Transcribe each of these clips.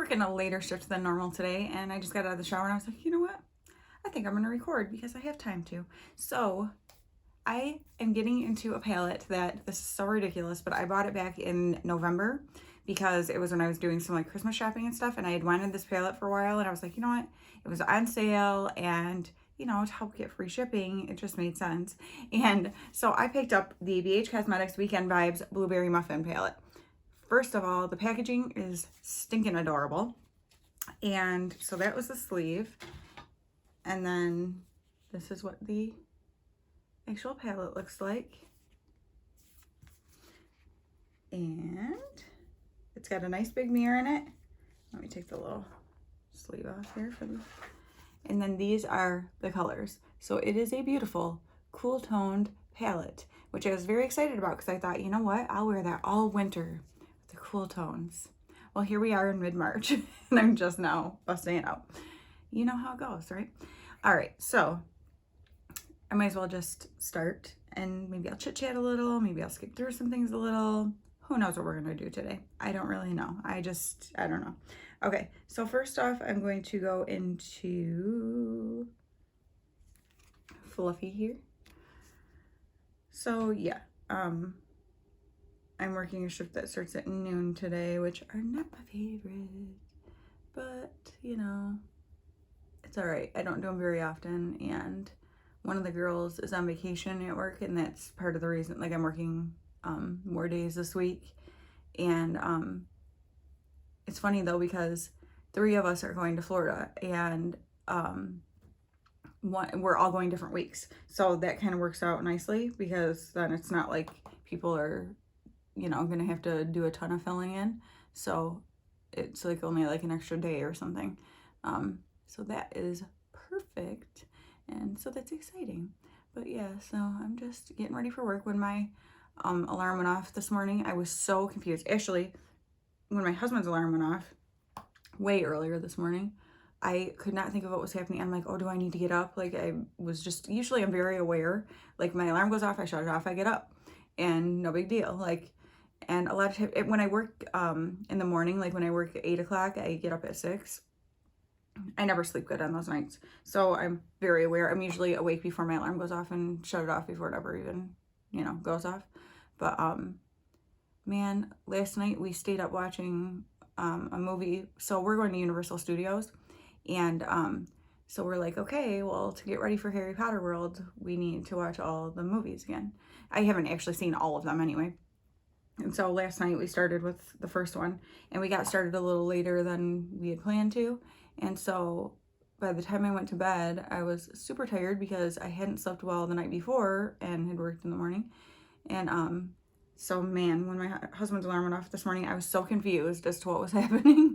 working a later shift than normal today, and I just got out of the shower and I was like, you know what? I think I'm gonna record because I have time to. So I am getting into a palette that, this is so ridiculous, but I bought it back in November because it was when I was doing some like Christmas shopping and stuff, and I had wanted this palette for a while, and I was like, you know what? It was on sale, and you know, to help get free shipping, it just made sense. And so I picked up the BH Cosmetics Weekend Vibes Blueberry Muffin palette. First of all, the packaging is stinking adorable. And so that was the sleeve. And then this is what the actual palette looks like. And it's got a nice big mirror in it. Let me take the little sleeve off here for the... And then these are the colors. So it is a beautiful, cool toned palette, which I was very excited about because I thought, you know what? I'll wear that all winter. The cool tones. Well, here we are in mid-March and I'm just now busting it out. You know how it goes, right? All right, so I might as well just start, and maybe I'll chit-chat a little, maybe I'll skip through some things a little. Who knows what we're gonna do today? I don't really know. I don't know. Okay, so first off, I'm going to go into Fluffy here. So yeah, I'm working a shift that starts at noon today, which are not my favorite, but you know, it's all right. I don't do them very often, and one of the girls is on vacation at work, and that's part of the reason, like I'm working more days this week. And it's funny though, because 3 of us are going to Florida, and we're all going different weeks. So that kind of works out nicely, because then it's not like people are, you know, gonna have to do a ton of filling in. So it's like only like an extra day or something. So that is perfect. And so that's exciting. But yeah, so I'm just getting ready for work. When my alarm went off this morning, I was so confused. Actually, when my husband's alarm went off way earlier this morning, I could not think of what was happening. I'm like, oh, do I need to get up? Like, I was just, usually I'm very aware. Like, my alarm goes off, I shut it off, I get up. And no big deal. Like, and a lot of times when I work in the morning, like when I work at 8 o'clock, I get up at 6. I never sleep good on those nights. So I'm very aware. I'm usually awake before my alarm goes off and shut it off before it ever even, you know, goes off. But man, last night we stayed up watching a movie. So we're going to Universal Studios, and so we're like, okay, well, to get ready for Harry Potter World, we need to watch all the movies again. I haven't actually seen all of them anyway. And so last night we started with the first one, and we got started a little later than we had planned to. And so by the time I went to bed, I was super tired because I hadn't slept well the night before and had worked in the morning. And so man, when my husband's alarm went off this morning, I was so confused as to what was happening.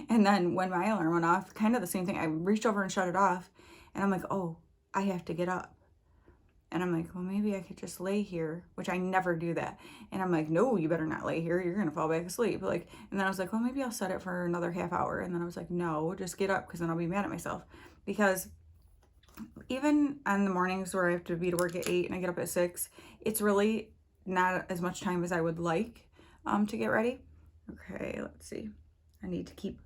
And then when my alarm went off, kind of the same thing. I reached over and shut it off, and I'm like, oh, I have to get up. And I'm like, well, maybe I could just lay here, which I never do that. And I'm like, no, you better not lay here. You're going to fall back asleep. Like, and then I was like, well, maybe I'll set it for another half hour. And then I was like, no, just get up, because then I'll be mad at myself. Because even on the mornings where I have to be to work at 8 and I get up at 6, it's really not as much time as I would like to get ready. Okay, let's see. I need to keep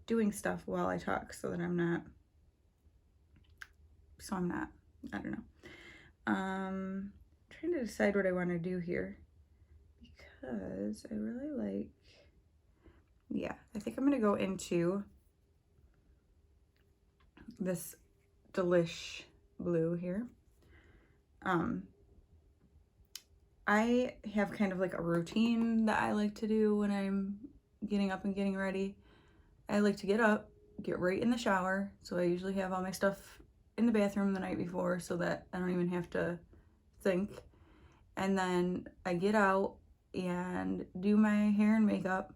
doing stuff while I talk so that I'm not, I don't know. Trying to decide what I want to do here, because I really like, yeah, I think I'm going to go into this Delish blue here. I have kind of like a routine that I like to do when I'm getting up and getting ready. I like to get up, get right in the shower. So I usually have all my stuff in the bathroom the night before so that I don't even have to think. And then I get out and do my hair and makeup,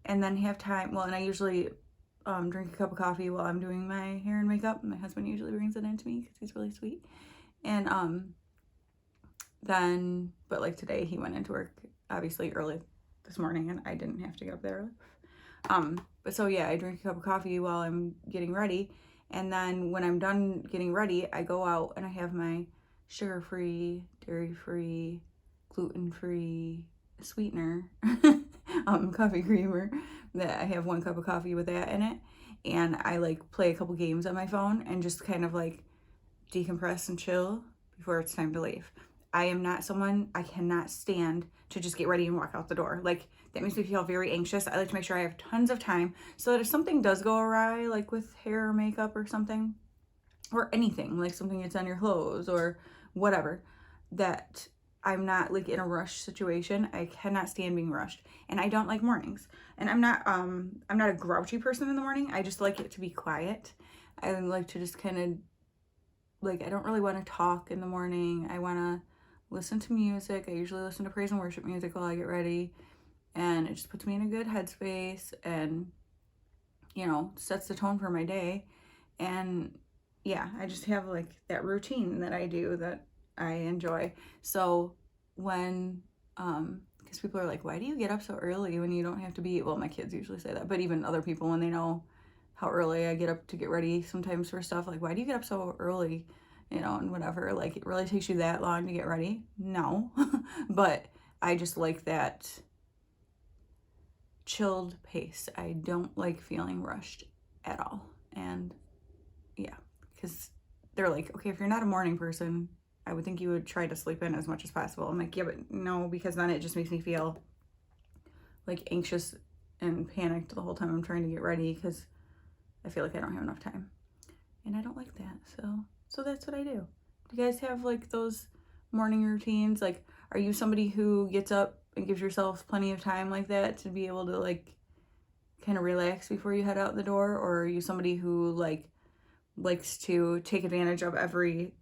and then have time. Well, and I usually drink a cup of coffee while I'm doing my hair and makeup. My husband usually brings it in to me because he's really sweet. And then, but like today, he went into work obviously early this morning, and I didn't have to get up there early. But so yeah, I drink a cup of coffee while I'm getting ready. And then when I'm done getting ready, I go out and I have my sugar-free, dairy-free, gluten-free sweetener coffee creamer that I have 1 cup of coffee with that in it. And I like play a couple games on my phone and just kind of like decompress and chill before it's time to leave. I am not someone, I cannot stand to just get ready and walk out the door. Like, that makes me feel very anxious. I like to make sure I have tons of time so that if something does go awry, like with hair or makeup or something, or anything, like something gets on your clothes or whatever, that I'm not like in a rush situation. I cannot stand being rushed, and I don't like mornings. And I'm not a grouchy person in the morning. I just like it to be quiet. I like to just kind of like, I don't really want to talk in the morning. I want to listen to music. I usually listen to praise and worship music while I get ready, and it just puts me in a good headspace and, you know, sets the tone for my day. And yeah, I just have like that routine that I do that I enjoy. So when, because people are like, why do you get up so early when you don't have to be, well, my kids usually say that, but even other people, when they know how early I get up to get ready sometimes for stuff, like, why do you get up so early, you know, and whatever, like, it really takes you that long to get ready? No. But I just like that chilled pace. I don't like feeling rushed at all. And yeah, because they're like, okay, if you're not a morning person, I would think you would try to sleep in as much as possible. I'm like, yeah, but no, because then it just makes me feel like anxious and panicked the whole time I'm trying to get ready, because I feel like I don't have enough time, and I don't like that. So that's what I do. Do you guys have like those morning routines? Like, are you somebody who gets up and gives yourself plenty of time like that to be able to like kind of relax before you head out the door? Or are you somebody who like likes to take advantage of every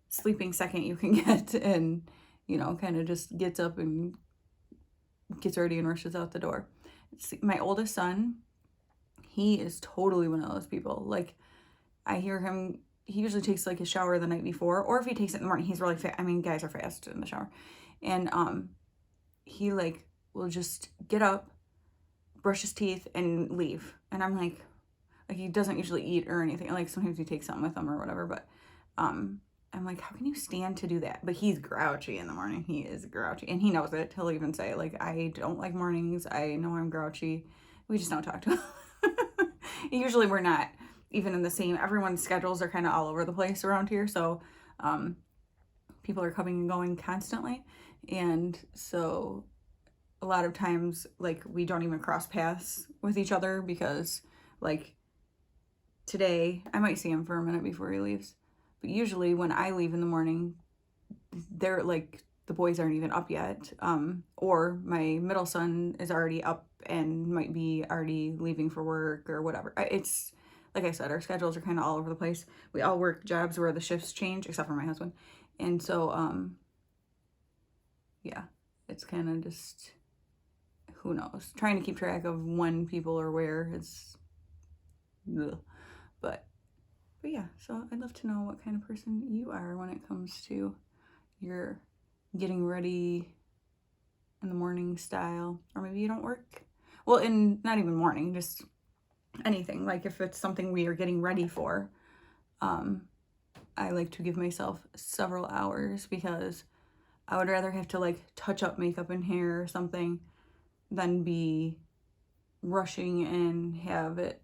sleeping second you can get, and, you know, kind of just gets up and gets ready and rushes out the door? My oldest son, he is totally one of those people. Like, I hear him, he usually takes like a shower the night before, or if he takes it in the morning, he's really fast. I mean, guys are fast in the shower. And he like will just get up, brush his teeth, and leave. And I'm like he doesn't usually eat or anything. Like, sometimes he takes something with him or whatever, but I'm like, how can you stand to do that? But he's grouchy in the morning. He is grouchy, and he knows it. He'll even say, like, I don't like mornings. I know I'm grouchy. We just don't talk to him. Usually we're not even in the same, everyone's schedules are kind of all over the place around here. So people are coming and going constantly. And so a lot of times, like, we don't even cross paths with each other, because like today I might see him for a minute before he leaves. But usually when I leave in the morning, they're like, the boys aren't even up yet. Or my middle son is already up and might be already leaving for work or whatever. It's, like I said, our schedules are kind of all over the place. We all work jobs where the shifts change, except for my husband. And so, yeah, it's kind of just, who knows? Trying to keep track of when people are where is, ugh. But yeah, so I'd love to know what kind of person you are when it comes to your getting ready in the morning style. Or maybe you don't work, well, in not even morning, just anything. Like, if it's something we are getting ready for, I like to give myself several hours, because I would rather have to like touch up makeup and hair or something than be rushing and have it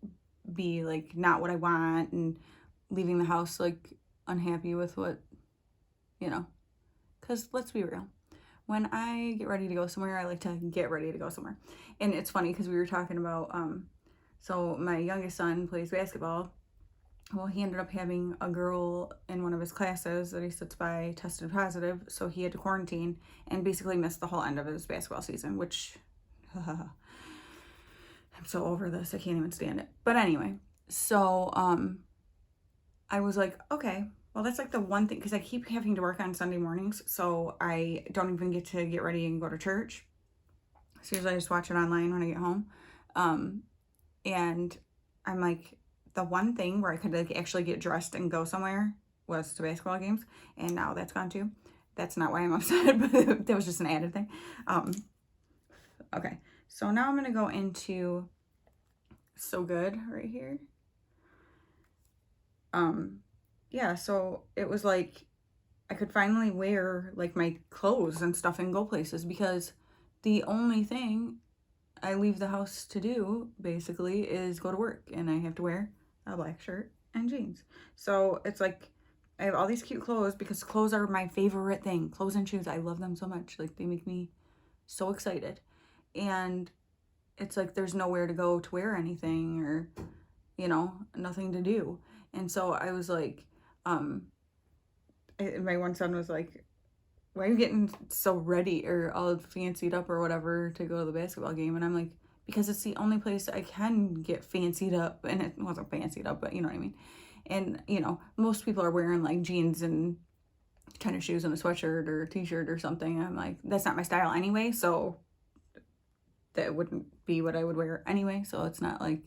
be like not what I want, and leaving the house like unhappy with what, you know. Because let's be real, when I get ready to go somewhere, I like to get ready to go somewhere. And it's funny, because we were talking about, so my youngest son plays basketball. Well, he ended up having a girl in one of his classes that he sits by tested positive, so he had to quarantine and basically missed the whole end of his basketball season, which I'm so over this. I can't even stand it. But anyway, so I was like, okay, well, that's like the one thing, because I keep having to work on Sunday mornings, so I don't even get to get ready and go to church. So usually I just watch it online when I get home. And I'm like, the one thing where I could like actually get dressed and go somewhere was to basketball games, and now that's gone too. That's not why I'm upset, but that was just an added thing. Okay, so now I'm gonna go into So Good right here. Yeah, so it was like I could finally wear like my clothes and stuff and go places, because the only thing I leave the house to do, basically, is go to work. And I have to wear a black shirt and jeans. So it's like, I have all these cute clothes because clothes are my favorite thing. Clothes and shoes, I love them so much. Like, they make me so excited. And it's like there's nowhere to go to wear anything, or, you know, nothing to do. And so I was like, my one son was like, why are you getting so ready or all fancied up or whatever to go to the basketball game? And I'm like, because it's the only place I can get fancied up. And it wasn't fancied up, but you know what I mean. And, you know, most people are wearing like jeans and tennis shoes and a sweatshirt or a t-shirt or something. I'm like, that's not my style anyway. So that wouldn't be what I would wear anyway. So it's not like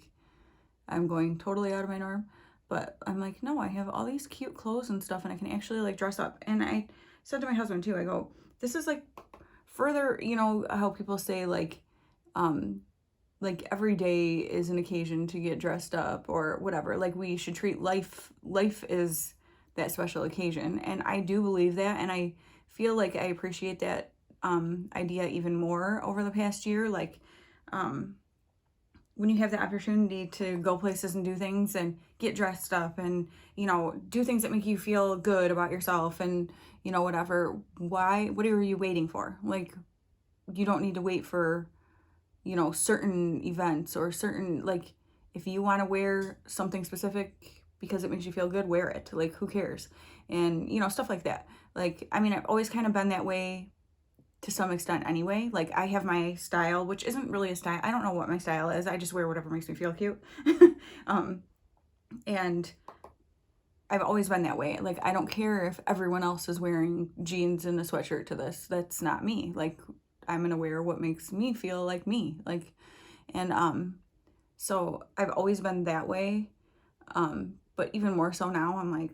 I'm going totally out of my norm. But I'm like, no, I have all these cute clothes and stuff and I can actually like dress up. And I said to my husband too, I go, this is like further, you know, how people say like every day is an occasion to get dressed up or whatever. Like, we should treat life is that special occasion. And I do believe that. And I feel like I appreciate that idea even more over the past year. Like, when you have the opportunity to go places and do things and get dressed up and, you know, do things that make you feel good about yourself and, you know, whatever, what are you waiting for? Like, you don't need to wait for, you know, certain events or certain, like, if you want to wear something specific because it makes you feel good, wear it. Like, who cares? And, you know, stuff like that. Like, I mean, I've always kind of been that way to some extent anyway. Like, I have my style, which isn't really a style. I don't know what my style is. I just wear whatever makes me feel cute. And I've always been that way. Like, I don't care if everyone else is wearing jeans and a sweatshirt to this. That's not me. Like, I'm going to wear what makes me feel like me. Like, and, so I've always been that way. But even more so now, I'm like,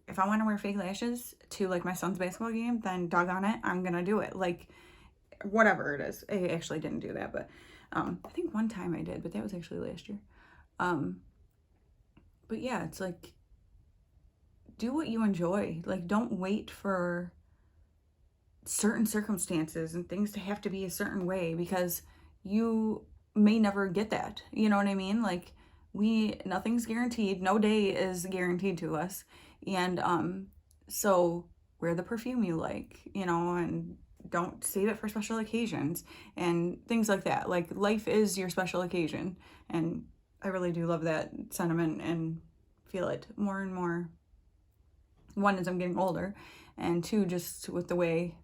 if I want to wear fake lashes to like my son's basketball game, then doggone it, I'm going to do it. Like, whatever it is. I actually didn't do that, but, I think one time I did, but that was actually last year. But yeah, it's like, do what you enjoy. Like, don't wait for certain circumstances and things to have to be a certain way, because you may never get that. You know what I mean? Like, nothing's guaranteed. No day is guaranteed to us. And so wear the perfume you like, you know, and don't save it for special occasions and things like that. Like, life is your special occasion. And I really do love that sentiment and feel it more and more. One, as I'm getting older, and two, just with the way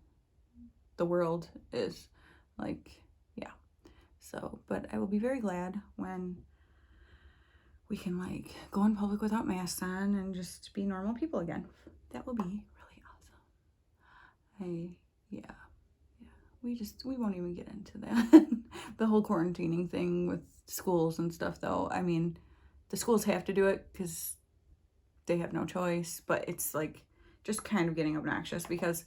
the world is. Like, yeah. So, but I will be very glad when we can like go in public without masks on and just be normal people again. That will be really awesome. Yeah. We won't even get into that. The whole quarantining thing with schools and stuff, though. I mean, the schools have to do it because they have no choice, but it's like just kind of getting obnoxious because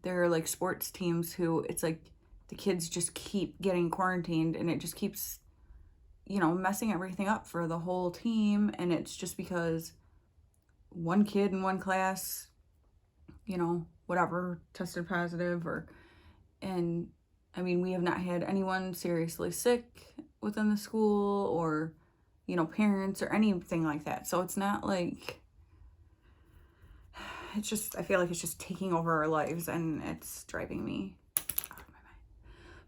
there are like sports teams who it's like the kids just keep getting quarantined and it just keeps, you know, messing everything up for the whole team. And it's just because one kid in one class, you know, whatever, tested positive and I mean, we have not had anyone seriously sick within the school or, you know, parents or anything like that. So it's not like, it's just, I feel like it's just taking over our lives and it's driving me out of my mind.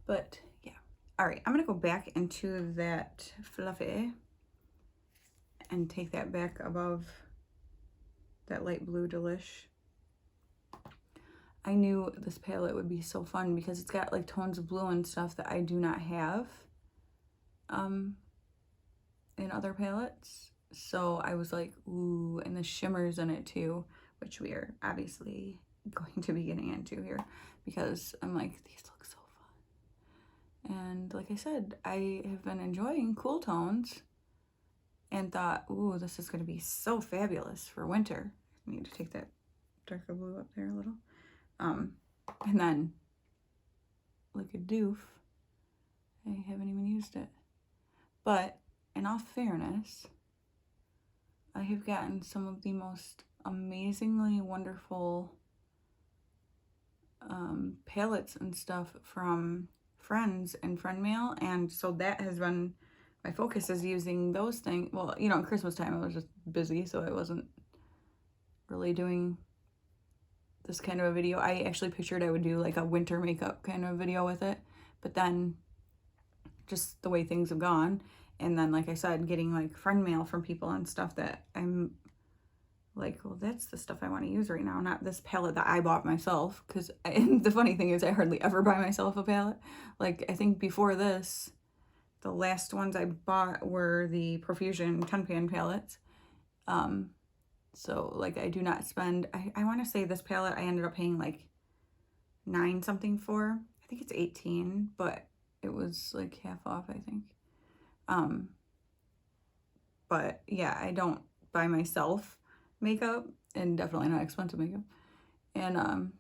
But yeah. All right, I'm going to go back into that fluffy and take that back above that light blue delish. I knew this palette would be so fun because it's got like tones of blue and stuff that I do not have in other palettes. So I was like, ooh, and the shimmers in it too, which we are obviously going to be getting into here because I'm like, these look so fun. And like I said, I have been enjoying cool tones and thought, ooh, this is going to be so fabulous for winter. I need to take that darker blue up there a little. And then, like a doof, I haven't even used it. But, in all fairness, I have gotten some of the most amazingly wonderful palettes and stuff from friends and friend mail, and so that has been my focus, is using those things. Well, you know, at Christmas time I was just busy, so I wasn't really doing this kind of a video. I actually pictured I would do like a winter makeup kind of video with it, but then just the way things have gone, and then like I said, getting like friend mail from people and stuff that I'm like, well, that's the stuff I want to use right now, not this palette that I bought myself. Because the funny thing is, I hardly ever buy myself a palette. Like, I think before this, the last ones I bought were the Profusion 10-pan palettes. So, like, I do not spend, I want to say this palette I ended up paying like 9 something for. I think it's 18, but it was like half off, I think. But yeah, I don't buy myself makeup, and definitely not expensive makeup. And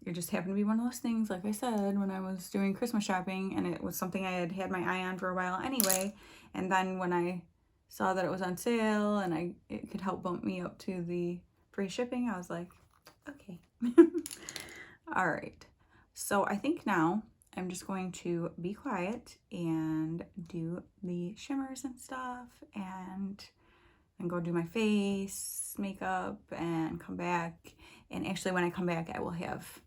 it just happened to be one of those things, like I said, when I was doing Christmas shopping, and it was something I had had my eye on for a while anyway. And then when I saw that it was on sale and it could help bump me up to the free shipping, I was like, okay. All right. So I think now I'm just going to be quiet and do the shimmers and stuff, and go do my face makeup and come back. And actually when I come back, I will have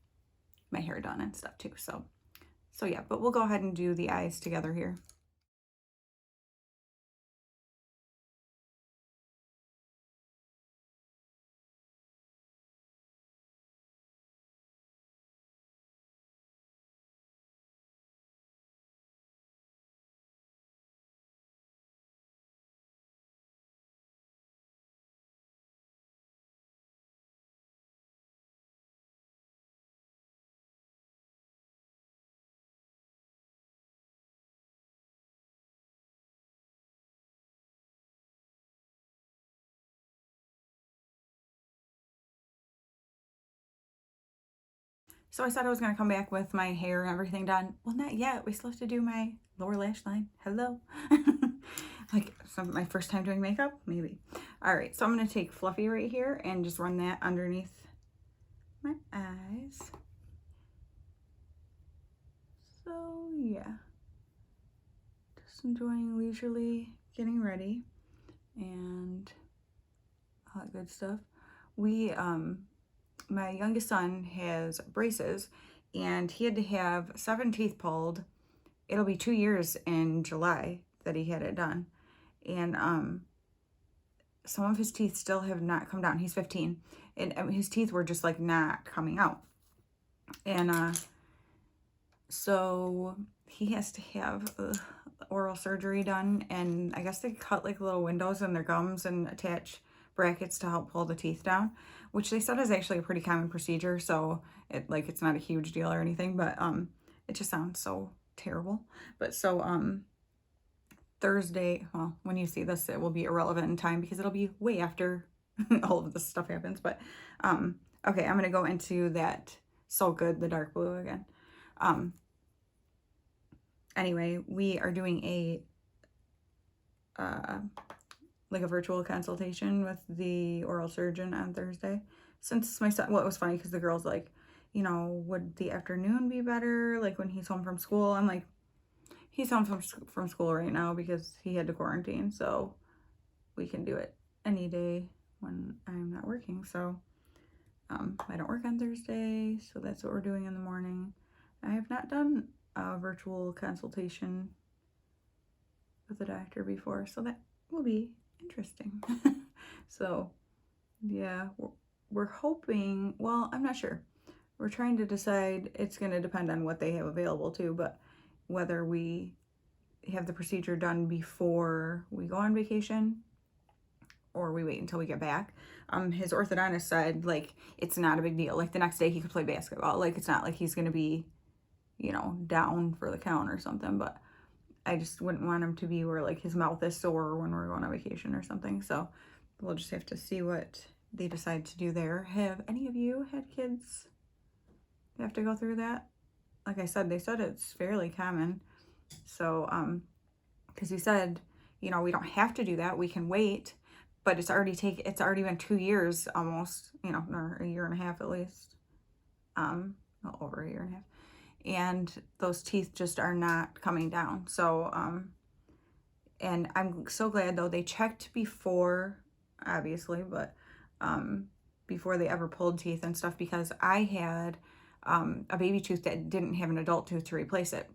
my hair done and stuff too. So yeah, but we'll go ahead and do the eyes together here. So I said I was going to come back with my hair and everything done. Well, not yet. We still have to do my lower lash line. Hello. Like, my first time doing makeup? Maybe. All right, so I'm going to take Fluffy right here and just run that underneath my eyes. So, yeah. Just enjoying leisurely getting ready and all that good stuff. My youngest son has braces, and he had to have 7 teeth pulled. It'll be 2 years in July that he had it done. And some of his teeth still have not come down. He's 15, and his teeth were just like not coming out. And so he has to have oral surgery done, and I guess they cut like little windows in their gums and attach brackets to help pull the teeth down, which they said is actually a pretty common procedure. So it's not a huge deal or anything, but it just sounds so terrible. But so Thursday, well, when you see this, it will be irrelevant in time because it'll be way after all of this stuff happens. But okay, I'm gonna go into that So Good, the dark blue again. Anyway, we are doing a like a virtual consultation with the oral surgeon on Thursday. Since my son, well, it was funny because the girl's like, you know, would the afternoon be better, like when he's home from school? I'm like, he's home from school right now because he had to quarantine, so we can do it any day when I'm not working. So I don't work on Thursday, so that's what we're doing in the morning. I have not done a virtual consultation with a doctor before, so that will be interesting. So yeah, we're hoping, well, I'm not sure. We're trying to decide. It's going to depend on what they have available too, but whether we have the procedure done before we go on vacation or we wait until we get back. His orthodontist said, like, it's not a big deal. Like, the next day he could play basketball. Like, it's not like he's going to be, you know, down for the count or something, but I just wouldn't want him to be where like his mouth is sore when we're going on vacation or something. So we'll just have to see what they decide to do there. Have any of you had kids have to go through that? Like I said, they said it's fairly common. So because he said, you know, we don't have to do that, we can wait, but it's already been 2 years almost, you know, or a year and a half at least, well, over a year and a half. and those teeth just are not coming down. So, and I'm so glad though they checked before, obviously, but before they ever pulled teeth and stuff, because I had a baby tooth that didn't have an adult tooth to replace it.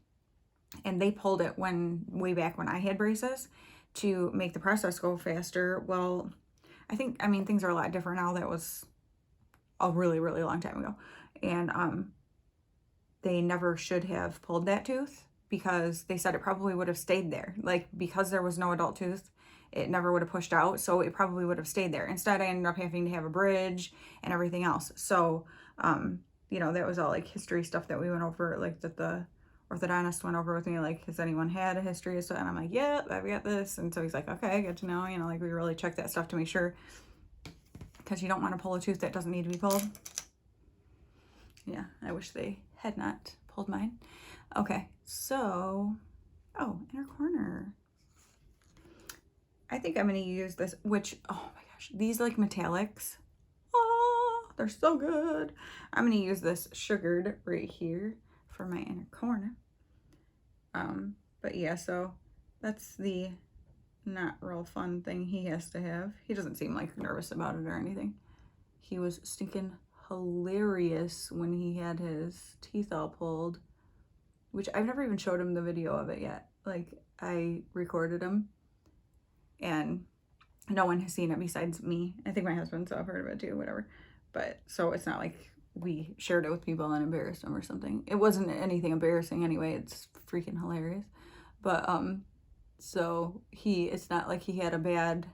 And they pulled it way back when I had braces to make the process go faster. Well, I mean, things are a lot different now. That was a really, really long time ago. And they never should have pulled that tooth because they said it probably would have stayed there. Like, because there was no adult tooth, it never would have pushed out. So it probably would have stayed there. Instead, I ended up having to have a bridge and everything else. So, you know, that was all like history stuff that we went over, like that the orthodontist went over with me, like, has anyone had a history of stuff? And I'm like, yeah, I've got this. And so he's like, okay, good to know. You know, like, we really check that stuff to make sure, because you don't want to pull a tooth that doesn't need to be pulled. Yeah, I wish they had not pulled mine. Okay, so, oh, inner corner. I think I'm going to use this, which, oh my gosh, these like metallics. Oh, they're so good. I'm going to use this sugared right here for my inner corner. But yeah, so that's the not real fun thing he has to have. He doesn't seem like nervous about it or anything. He was stinking hilarious when he had his teeth all pulled, which I've never even showed him the video of it yet. Like, I recorded him and no one has seen it besides me. I think my husband saw part of it too, whatever. But so it's not like we shared it with people and embarrassed him or something. It wasn't anything embarrassing anyway. It's freaking hilarious. But so it's not like he had a bad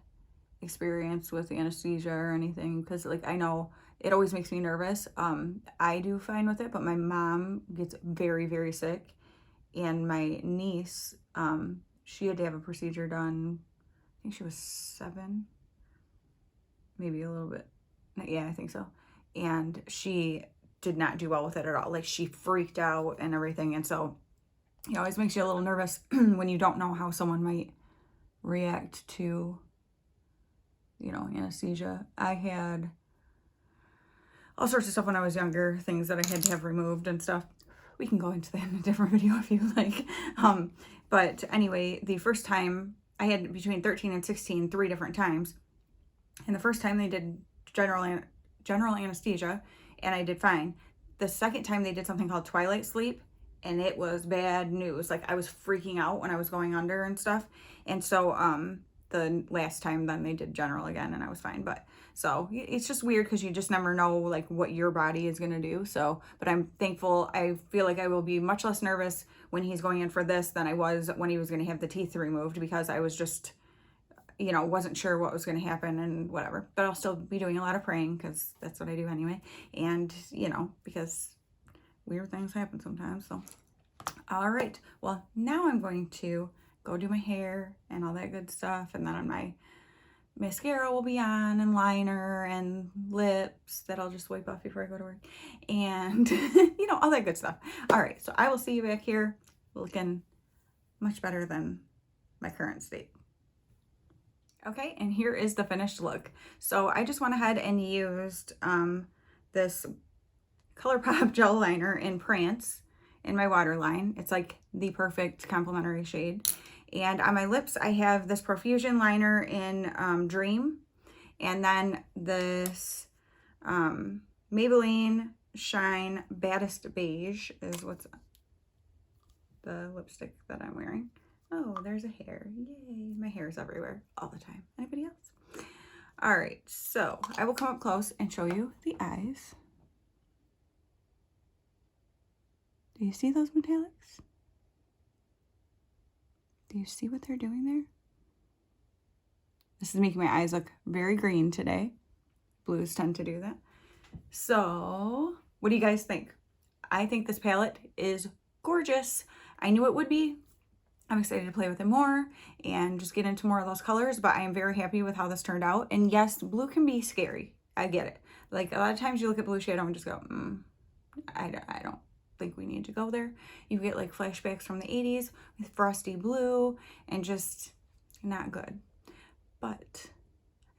experience with anesthesia or anything, because like, I know it always makes me nervous. I do fine with it, but my mom gets very, very sick, and my niece, she had to have a procedure done. I think she was 7, maybe a little bit. Yeah, I think so. And she did not do well with it at all. Like, she freaked out and everything. And so it always makes you a little nervous when you don't know how someone might react to, you know, anesthesia. I had all sorts of stuff when I was younger, things that I had to have removed and stuff. We can go into that in a different video if you like. But anyway, the first time, I had between 13 and 16, 3 different times. And the first time they did general anesthesia, and I did fine. The second time they did something called twilight sleep, and it was bad news. Like, I was freaking out when I was going under and stuff. And so the last time then they did general again, and I was fine. But so it's just weird because you just never know like what your body is going to do. So, but I'm thankful. I feel like I will be much less nervous when he's going in for this than I was when he was going to have the teeth removed, because I was just, you know, wasn't sure what was going to happen and whatever. But I'll still be doing a lot of praying, because that's what I do anyway. And, you know, because weird things happen sometimes. So, all right. Well, now I'm going to go do my hair and all that good stuff. And then on my mascara will be on, and liner and lips that I'll just wipe off before I go to work. And, you know, all that good stuff. All right. So I will see you back here looking much better than my current state. Okay, and here is the finished look. So I just went ahead and used this ColourPop gel liner in Prance in my waterline. It's like the perfect complementary shade. And on my lips, I have this Profusion liner in Dream. And then this Maybelline Shine Baddest Beige is what's the lipstick that I'm wearing. Oh, there's a hair. Yay. My hair is everywhere all the time. Anybody else? All right, so I will come up close and show you the eyes. Do you see those metallics? Do you see what they're doing there? This is making my eyes look very green today. Blues tend to do that. So, what do you guys think? I think this palette is gorgeous. I knew it would be. I'm excited to play with it more and just get into more of those colors, but I am very happy with how this turned out. And yes, blue can be scary. I get it. Like, a lot of times you look at blue shadow and just go, I don't think we need to go there. You get like flashbacks from the 80s with frosty blue and just not good. But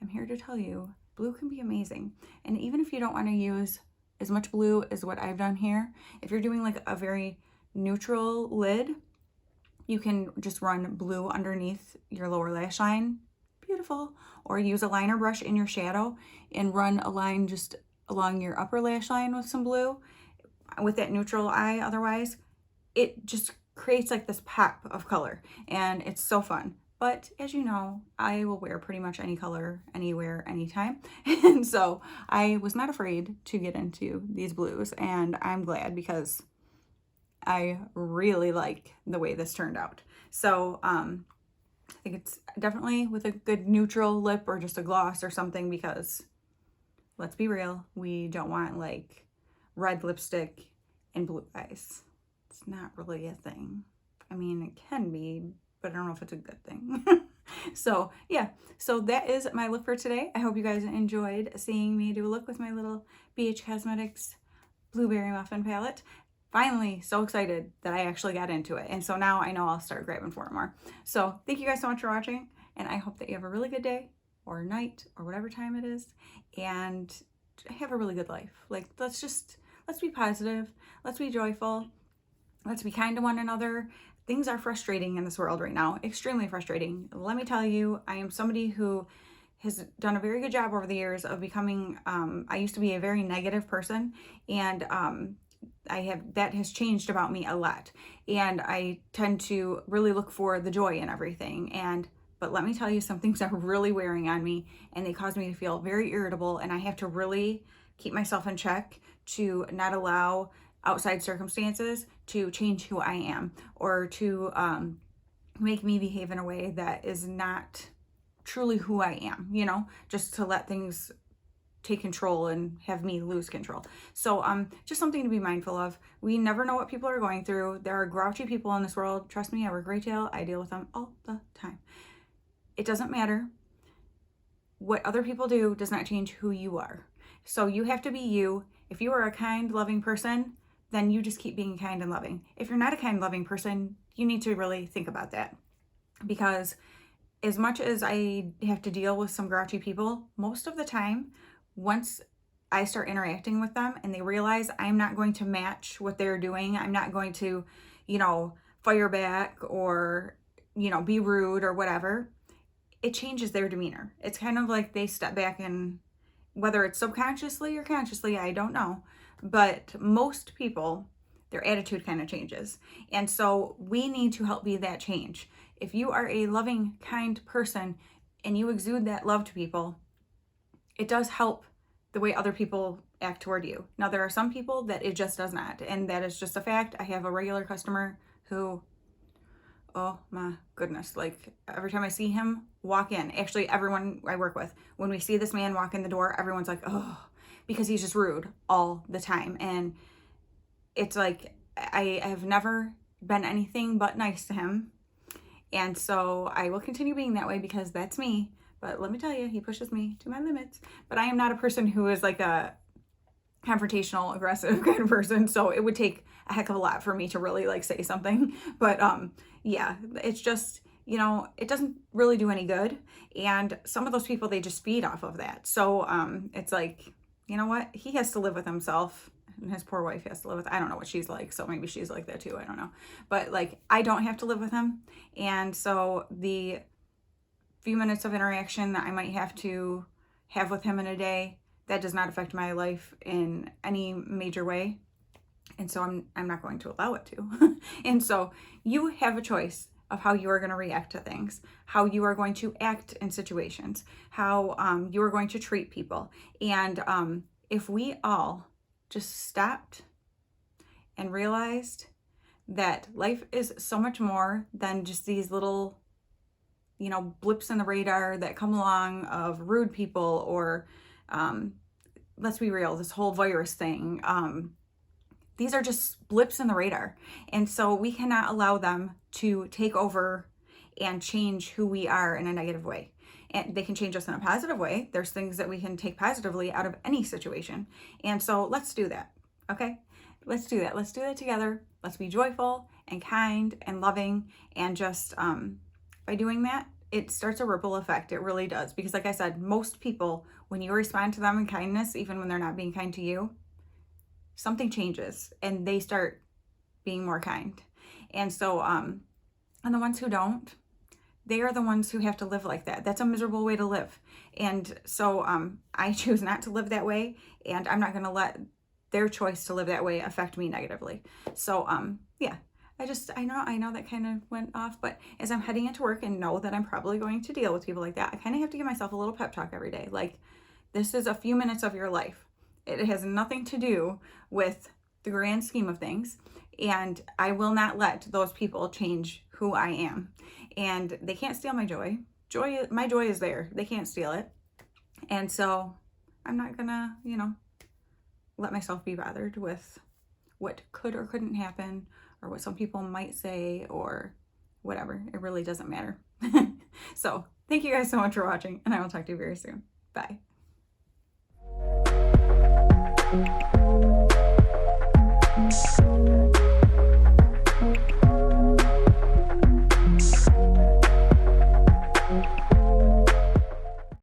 I'm here to tell you, blue can be amazing. And even if you don't want to use as much blue as what I've done here. If you're doing like a very neutral lid, you can just run blue underneath your lower lash line. Beautiful. Or use a liner brush in your shadow and run a line just along your upper lash line with some blue with that neutral eye. Otherwise, it just creates like this pop of color and it's so fun. But as you know, I will wear pretty much any color, anywhere, anytime. And so I was not afraid to get into these blues, and I'm glad because I really like the way this turned out. So I think it's definitely with a good neutral lip or just a gloss or something, because let's be real, we don't want like red lipstick and blue eyes. It's not really a thing. I mean, it can be, but I don't know if it's a good thing. So yeah, so that is my look for today. I hope you guys enjoyed seeing me do a look with my little BH Cosmetics Blueberry Muffin palette. Finally, so excited that I actually got into it. And so now I know I'll start grabbing for it more. So thank you guys so much for watching, and I hope that you have a really good day or night or whatever time it is, and have a really good life. Like, let's be positive. Let's be joyful. Let's be kind to one another. Things are frustrating in this world right now, extremely frustrating. Let me tell you, I am somebody who has done a very good job over the years of becoming, I used to be a very negative person, and that has changed about me a lot. And I tend to really look for the joy in everything. But let me tell you, some things are really wearing on me, and they cause me to feel very irritable, and I have to really keep myself in check to not allow outside circumstances to change who I am, or to make me behave in a way that is not truly who I am, you know, just to let things take control and have me lose control. So just something to be mindful of. We never know what people are going through. There are grouchy people in this world. Trust me, I work retail. I deal with them all the time. It doesn't matter. What other people do does not change who you are. So you have to be you. If you are a kind, loving person, then you just keep being kind and loving. If you're not a kind, loving person, you need to really think about that. Because as much as I have to deal with some grouchy people, most of the time, once I start interacting with them and they realize I'm not going to match what they're doing, I'm not going to, you know, fire back or, you know, be rude or whatever, it changes their demeanor. It's kind of like they step back, and whether it's subconsciously or consciously, I don't know. But most people, their attitude kind of changes. And so we need to help be that change. If you are a loving, kind person and you exude that love to people, it does help the way other people act toward you. Now, there are some people that it just does not, and that is just a fact. I have a regular customer who, oh my goodness, like every time I see him walk in, actually everyone I work with, when we see this man walk in the door, everyone's like, oh, because he's just rude all the time. And it's like, I have never been anything but nice to him. And so I will continue being that way because that's me. But let me tell you, he pushes me to my limits. But I am not a person who is like a confrontational, aggressive kind of person. So it would take a heck of a lot for me to really like say something. But yeah, it's just, you know, it doesn't really do any good. And some of those people, they just feed off of that. So it's like, you know what? He has to live with himself, and his poor wife has to live with, I don't know what she's like. So maybe she's like that too. I don't know. But like, I don't have to live with him. And so the few minutes of interaction that I might have to have with him in a day, that does not affect my life in any major way. And so I'm not going to allow it to. And so you have a choice of how you are going to react to things, how you are going to act in situations, how you are going to treat people. And if we all just stopped and realized that life is so much more than just these little, you know, blips in the radar that come along of rude people, or let's be real, this whole virus thing, these are just blips in the radar. And so we cannot allow them to take over and change who we are in a negative way. And they can change us in a positive way. There's things that we can take positively out of any situation. And so let's do that, okay? Let's do that. Let's do that together. Let's be joyful and kind and loving. And just by doing that, it starts a ripple effect. It really does. Because like I said, most people, when you respond to them in kindness, even when they're not being kind to you, something changes and they start being more kind. And so, and the ones who don't, they are the ones who have to live like that. That's a miserable way to live. And so I choose not to live that way, and I'm not going to let their choice to live that way affect me negatively. So yeah, I know that kind of went off, but as I'm heading into work and know that I'm probably going to deal with people like that, I kind of have to give myself a little pep talk every day. Like, this is a few minutes of your life. It has nothing to do with the grand scheme of things, and I will not let those people change who I am. And they can't steal my joy. My joy is there. They can't steal it. And so I'm not gonna, let myself be bothered with what could or couldn't happen, or what some people might say, or whatever. It really doesn't matter. So thank you guys so much for watching, and I will talk to you very soon. Bye.